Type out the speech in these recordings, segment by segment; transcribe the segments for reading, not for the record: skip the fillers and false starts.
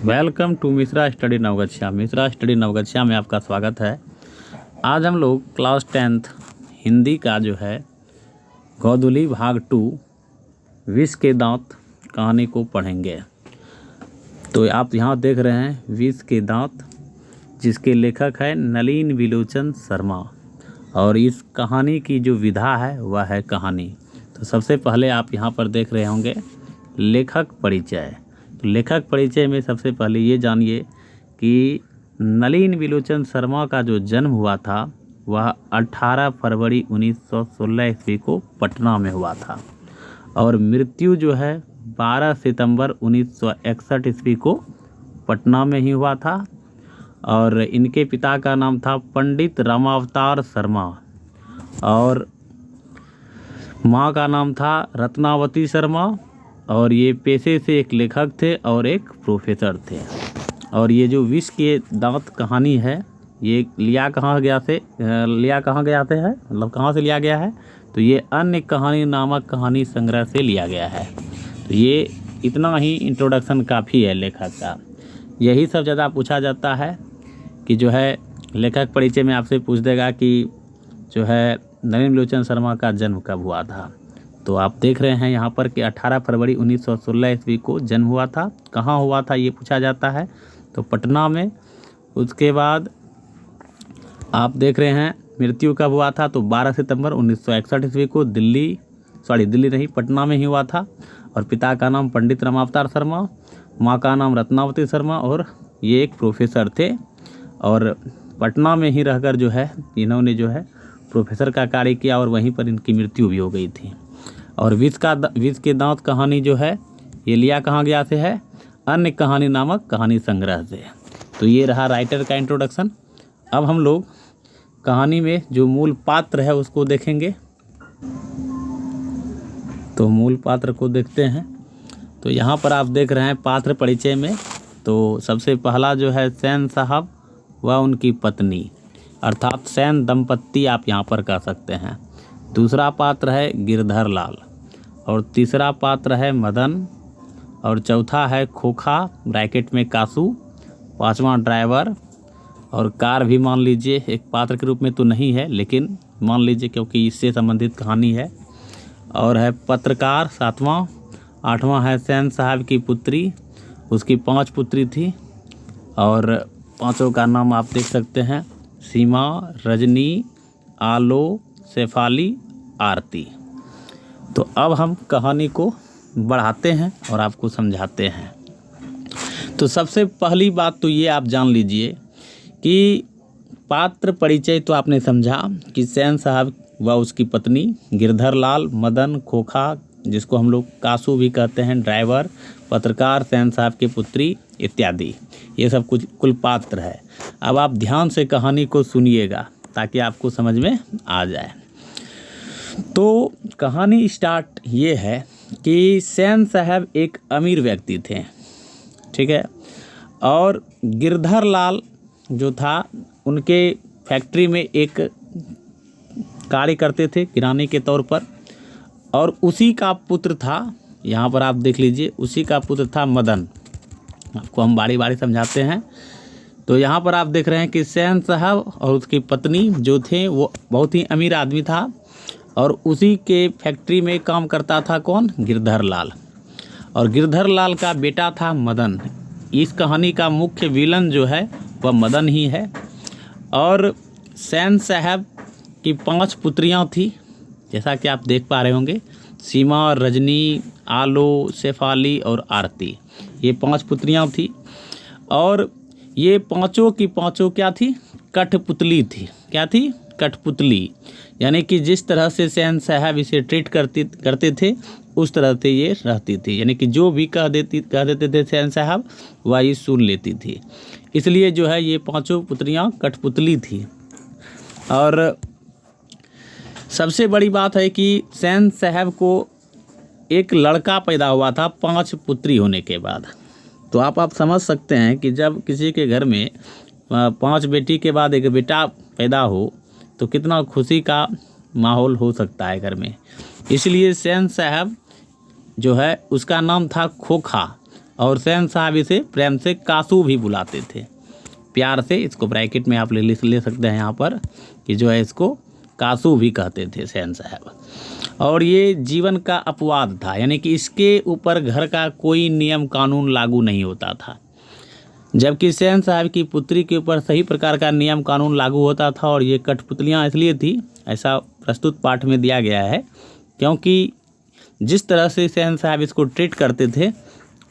Welcome to Mishra study Navgachhia. Mishra study Navgachhia में आपका स्वागत है। आज हम लोग क्लास 10th हिंदी का जो है गोधुली भाग 2 विष के दांत कहानी को पढ़ेंगे। तो आप यहाँ देख रहे हैं विष के दांत, जिसके लेखक है नलिन विलोचन शर्मा, और इस कहानी की जो विधा है वह है कहानी। तो सबसे पहले आप यहाँ पर देख रहे होंगे लेखक परिचय। तो लेखक परिचय में सबसे पहले ये जानिए कि नलिन विलोचन शर्मा का जो जन्म हुआ था वह 18 फरवरी 1916 ईस्वी को पटना में हुआ था, और मृत्यु जो है 12 सितंबर 1961 ईस्वी को पटना में ही हुआ था। और इनके पिता का नाम था पंडित रामावतार शर्मा, और माँ का नाम था रत्नावती शर्मा, और ये पेशे से एक लेखक थे और एक प्रोफेसर थे। और ये जो विष के दांत कहानी है ये लिया कहाँ गया से है, मतलब कहाँ से लिया गया है, तो ये अन्य कहानी नामक कहानी संग्रह से लिया गया है। तो ये इतना ही इंट्रोडक्शन काफ़ी है लेखक का। यही सब ज़्यादा पूछा जाता है कि जो है लेखक परिचय में आपसे पूछ देगा कि जो है नलिन विलोचन शर्मा का जन्म कब हुआ था। तो आप देख रहे हैं यहाँ पर कि 18 फरवरी 1916 ईस्वी को जन्म हुआ था। कहाँ हुआ था ये पूछा जाता है, तो पटना में। उसके बाद आप देख रहे हैं मृत्यु कब हुआ था, तो 12 सितंबर 1961 ईस्वी को दिल्ली नहीं, पटना में ही हुआ था। और पिता का नाम पंडित रामावतार शर्मा, माँ का नाम रत्नावती शर्मा, और ये एक प्रोफेसर थे। और पटना में ही रहकर जो है इन्होंने जो है प्रोफेसर का कार्य किया, और वहीं पर इनकी मृत्यु भी हो गई थी। और विष के दांत कहानी जो है ये लिया कहाँ गया से है, अन्य कहानी नामक कहानी संग्रह से। तो ये रहा राइटर का इंट्रोडक्शन। अब हम लोग कहानी में जो मूल पात्र है उसको देखेंगे। तो मूल पात्र को देखते हैं। तो यहाँ पर आप देख रहे हैं पात्र परिचय में, तो सबसे पहला जो है सेन साहब व उनकी पत्नी, अर्थात सेन दंपत्ति आप यहाँ पर कह सकते हैं। दूसरा पात्र है गिरधर लाल, और तीसरा पात्र है मदन, और चौथा है खोखा ब्रैकेट में कासू, पांचवा ड्राइवर, और कार भी मान लीजिए एक पात्र के रूप में तो नहीं है लेकिन मान लीजिए क्योंकि इससे संबंधित कहानी है। और है पत्रकार सातवां, आठवां है सेन साहब की पुत्री, उसकी 5 पुत्री थी, और पांचों का नाम आप देख सकते हैं सीमा, रजनी, आलो, शेफाली, आरती। तो अब हम कहानी को बढ़ाते हैं और आपको समझाते हैं। तो सबसे पहली बात तो ये आप जान लीजिए कि पात्र परिचय तो आपने समझा कि सेन साहब व उसकी पत्नी, गिरधर लाल, मदन, खोखा जिसको हम लोग कासू भी कहते हैं, ड्राइवर, पत्रकार, सेन साहब की पुत्री इत्यादि, ये सब कुछ कुल पात्र है। अब आप ध्यान से कहानी को सुनिएगा ताकि आपको समझ में आ जाए। तो कहानी स्टार्ट ये है कि सेन साहब एक अमीर व्यक्ति थे, ठीक है, और गिरधर लाल जो था उनके फैक्ट्री में एक कार्य करते थे किरानी के तौर पर, और उसी का पुत्र था, यहाँ पर आप देख लीजिए, उसी का पुत्र था मदन। आपको हम बारी बारी समझाते हैं। तो यहाँ पर आप देख रहे हैं कि सेन साहब और उसकी पत्नी जो थे वो बहुत ही अमीर आदमी था, और उसी के फैक्ट्री में काम करता था कौन, गिरधर लाल, और गिरधर लाल का बेटा था मदन। इस कहानी का मुख्य विलन जो है वह मदन ही है। और सेन साहब की 5 पुत्रियां थी, जैसा कि आप देख पा रहे होंगे, सीमा, रजनी, आलो, शेफाली और आरती, ये 5 पुत्रियां थी। और ये पांचों की पांचों क्या थी, कठपुतली थी। क्या थी, कठपुतली, यानी कि जिस तरह से सेन साहब इसे ट्रीट करते थे उस तरह से ये रहती थी, यानी कि जो भी कह देते थे सेन साहब वह ये सुन लेती थी। इसलिए जो है ये 5 पुत्रियां कठपुतली थी। और सबसे बड़ी बात है कि सेन साहब को एक लड़का पैदा हुआ था 5 पुत्री होने के बाद। तो आप समझ सकते हैं कि जब किसी के घर में 5 बेटी के बाद एक बेटा पैदा हो तो कितना खुशी का माहौल हो सकता है घर में। इसलिए सेन साहब जो है उसका नाम था खोखा, और सैन साहब इसे प्रेम से कासू भी बुलाते थे, प्यार से। इसको ब्रैकेट में आप ले सकते हैं यहाँ पर कि जो है इसको कासू भी कहते थे सैन साहब। और ये जीवन का अपवाद था, यानी कि इसके ऊपर घर का कोई नियम कानून लागू नहीं होता था, जबकि सैन साहब की पुत्री के ऊपर सही प्रकार का नियम कानून लागू होता था। और ये कठपुतलियाँ इसलिए थी, ऐसा प्रस्तुत पाठ में दिया गया है, क्योंकि जिस तरह से सैन साहब इसको ट्रीट करते थे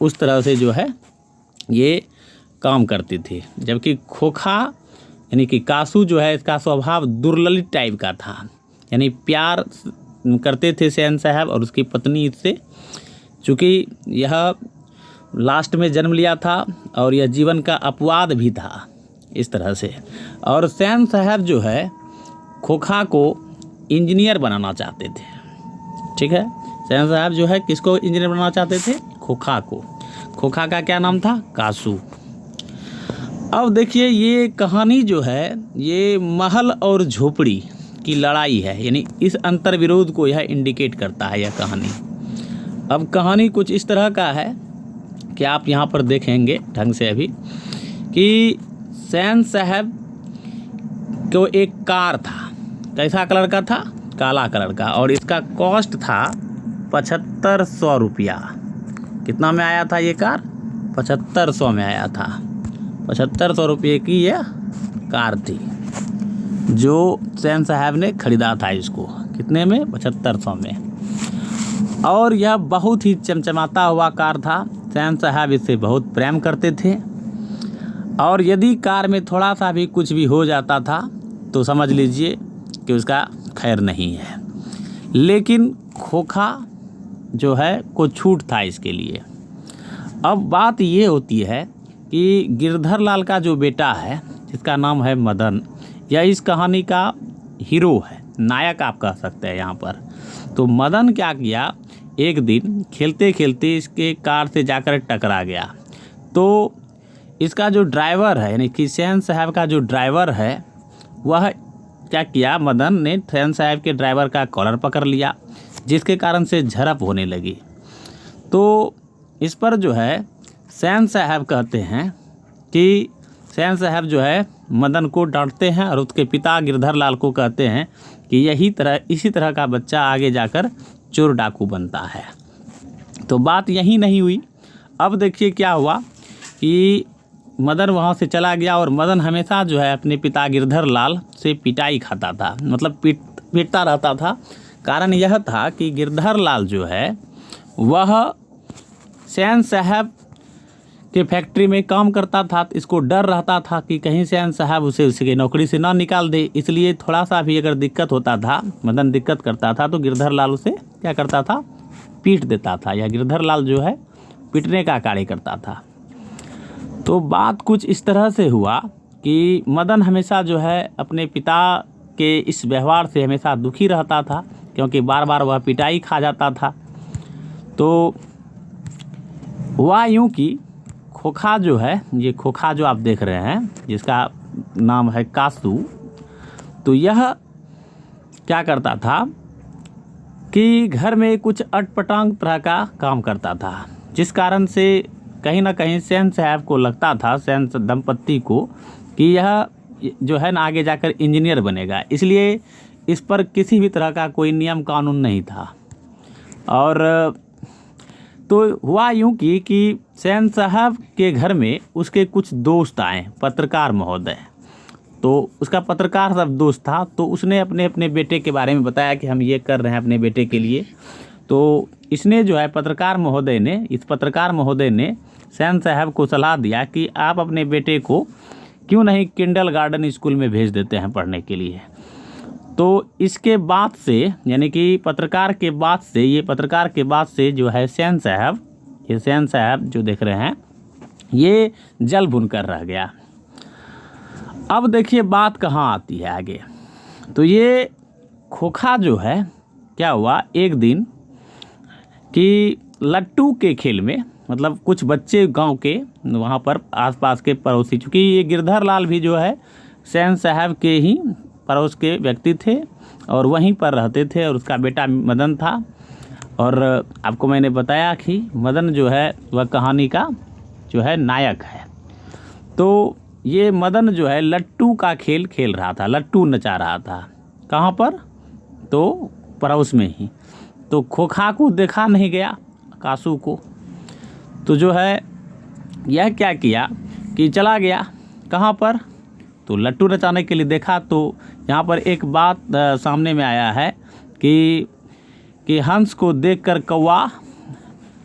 उस तरह से जो है ये काम करती थी। जबकि खोखा यानी कि कासू जो है इसका स्वभाव दुर्ललित टाइप का था, यानी प्यार करते थे सैन साहब और उसकी पत्नी इससे, चूँकि यह लास्ट में जन्म लिया था और यह जीवन का अपवाद भी था इस तरह से। और सैन साहब जो है खोखा को इंजीनियर बनाना चाहते थे, ठीक है। सैन साहब जो है किसको इंजीनियर बनाना चाहते थे? खोखा को। खोखा का क्या नाम था? कासू। अब देखिए ये कहानी जो है ये महल और झोपड़ी की लड़ाई है, यानी इस अंतर विरोध को यह इंडिकेट करता है यह कहानी। अब कहानी कुछ इस तरह का है कि आप यहाँ पर देखेंगे ढंग से अभी कि सैन साहब को एक कार था, कैसा कलर का था? काला कलर का, और इसका कॉस्ट था 7500 रुपया। कितना में आया था ये कार? 7500 में आया था। 7500 रुपये की यह कार थी जो सैन साहब ने खरीदा था इसको। कितने में? 7500 में। और यह बहुत ही चमचमाता हुआ कार था। सैन साहब इससे बहुत प्रेम करते थे, और यदि कार में थोड़ा सा भी कुछ भी हो जाता था तो समझ लीजिए कि उसका खैर नहीं है। लेकिन खोखा जो है को छूट था इसके लिए। अब बात ये होती है कि गिरधर लाल का जो बेटा है जिसका नाम है मदन, यह इस कहानी का हीरो है, नायक आप कह सकते हैं यहाँ पर। तो मदन क्या किया, एक दिन खेलते खेलते इसके कार से जाकर टकरा गया। तो इसका जो ड्राइवर है यानी कि सैन साहब का जो ड्राइवर है वह क्या किया, मदन ने सैन साहब के ड्राइवर का कॉलर पकड़ लिया, जिसके कारण से झड़प होने लगी। तो इस पर जो है सैन साहब कहते हैं कि सैन साहब जो है मदन को डांटते हैं और उसके पिता गिरधर लाल को कहते हैं कि इसी तरह का बच्चा आगे जाकर चोर डाकू बनता है। तो बात यही नहीं हुई। अब देखिए क्या हुआ कि मदन वहाँ से चला गया, और मदन हमेशा जो है अपने पिता गिरधर लाल से पिटाई खाता था, मतलब पीटता रहता था। कारण यह था कि गिरधर लाल जो है वह सैन साहब के फैक्ट्री में काम करता था। इसको डर रहता था कि कहीं सैन साहब उसे उसकी नौकरी से ना निकाल दे, इसलिए थोड़ा सा भी अगर दिक्कत होता था, मदन दिक्कत करता था, तो गिरधर लाल उसे क्या करता था? पीट देता था, या गिरधर लाल जो है पीटने का कार्य करता था। तो बात कुछ इस तरह से हुआ कि मदन हमेशा जो है अपने पिता के इस व्यवहार से हमेशा दुखी रहता था, क्योंकि बार बार वह पिटाई खा जाता था। तो हुआ यूँ कि खोखा जो है, ये खोखा जो आप देख रहे हैं जिसका नाम है कासू, तो यह क्या करता था कि घर में कुछ अटपटांग तरह का काम करता था, जिस कारण से कहीं ना कहीं सैन साहब को लगता था, सैन दंपत्ति को, कि यह जो है ना आगे जाकर इंजीनियर बनेगा, इसलिए इस पर किसी भी तरह का कोई नियम कानून नहीं था। और तो हुआ यूँ कि सैन साहब के घर में उसके कुछ दोस्त आए, पत्रकार महोदय। तो उसका पत्रकार सब दोस्त था, तो उसने अपने अपने बेटे के बारे में बताया कि हम ये कर रहे हैं अपने बेटे के लिए। तो इसने जो है इस पत्रकार महोदय ने सैन साहब को सलाह दिया कि आप अपने बेटे को क्यों नहीं किंडरगार्टन स्कूल में भेज देते हैं पढ़ने के लिए। तो इसके बाद से, यानी कि पत्रकार के बाद से जो है सैन साहब जो देख रहे हैं ये जल भुन कर रह गया। अब देखिए बात कहाँ आती है आगे। तो ये खोखा जो है क्या हुआ, एक दिन कि लट्टू के खेल में, मतलब कुछ बच्चे गांव के वहाँ पर आसपास के पड़ोसी, चूँकि ये गिरधर लाल भी जो है सैन साहब के ही पड़ोस के व्यक्ति थे और वहीं पर रहते थे, और उसका बेटा मदन था। और आपको मैंने बताया कि मदन जो है वह कहानी का जो है नायक है। तो ये मदन जो है लट्टू का खेल खेल रहा था, लट्टू नचा रहा था। कहाँ पर? तो पड़ोस में ही। तो खोखा को देखा नहीं गया, कासू को। तो जो है यह क्या किया कि चला गया कहाँ पर? तो लट्टू नचाने के लिए देखा। तो यहाँ पर एक बात सामने में आया है कि हंस को देखकर कौवा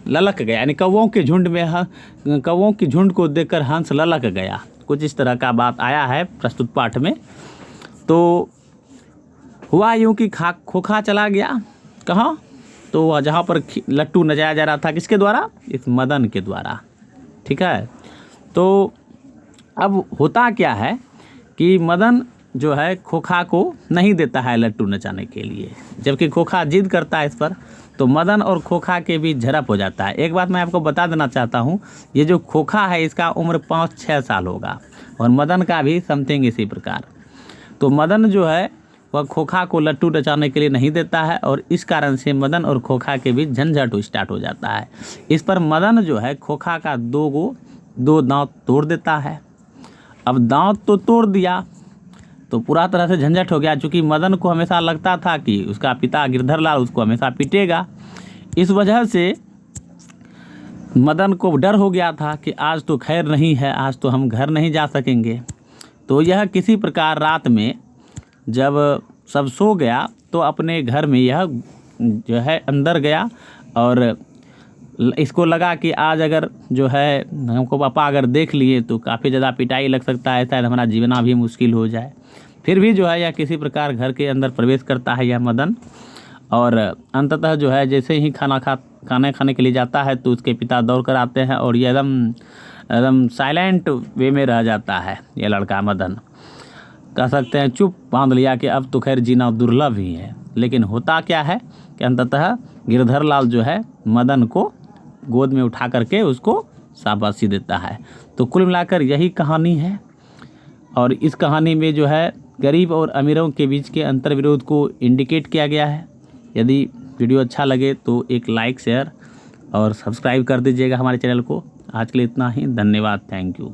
ललक गया, यानी कौवों के झुंड में कौवों की झुंड को देखकर हंस ललक गया। कुछ इस तरह का बात आया है प्रस्तुत पाठ में। तो हुआ यूँ कि खोखा चला गया कहाँ? तो जहाँ पर लट्टू नचाया जा रहा था, किसके द्वारा? इस मदन के द्वारा। ठीक है। तो अब होता क्या है कि मदन जो है खोखा को नहीं देता है लट्टू नचाने के लिए, जबकि खोखा जिद करता है इस पर। तो मदन और खोखा के बीच झड़प हो जाता है। एक बात मैं आपको बता देना चाहता हूँ, ये जो खोखा है इसका उम्र 5-6 साल होगा और मदन का भी समथिंग इसी प्रकार। तो मदन जो है वह खोखा को लट्टू नचाने के लिए नहीं देता है और इस कारण से मदन और खोखा के बीच झंझट स्टार्ट हो जाता है। इस पर मदन जो है खोखा का 2 दांत तोड़ देता है। अब दांत तो तोड़ दिया तो पूरा तरह से झंझट हो गया, चूँकि मदन को हमेशा लगता था कि उसका पिता गिरधर लाल उसको हमेशा पीटेगा। इस वजह से मदन को डर हो गया था कि आज तो खैर नहीं है, आज तो हम घर नहीं जा सकेंगे। तो यह किसी प्रकार रात में जब सब सो गया तो अपने घर में यह जो है अंदर गया और इसको लगा कि आज अगर जो है हमको पापा अगर देख लिए तो काफ़ी ज़्यादा पिटाई लग सकता है, शायद हमारा जीना भी मुश्किल हो जाए। फिर भी जो है यह किसी प्रकार घर के अंदर प्रवेश करता है यह मदन, और अंततः जो है जैसे ही खाना खाने के लिए जाता है तो उसके पिता दौड़ कर आते हैं और ये एकदम साइलेंट वे में रह जाता है ये लड़का मदन। कह सकते हैं चुप बांध लिया कि अब तो खैर जीना दुर्लभ ही है। लेकिन होता क्या है कि अंततः गिरधर लाल जो है मदन को गोद में उठा करके उसको शाबाशी देता है। तो कुल मिलाकर यही कहानी है और इस कहानी में जो है गरीब और अमीरों के बीच के अंतर विरोध को इंडिकेट किया गया है। यदि वीडियो अच्छा लगे तो एक लाइक, शेयर और सब्सक्राइब कर दीजिएगा हमारे चैनल को। आज के लिए इतना ही, धन्यवाद, थैंक यू।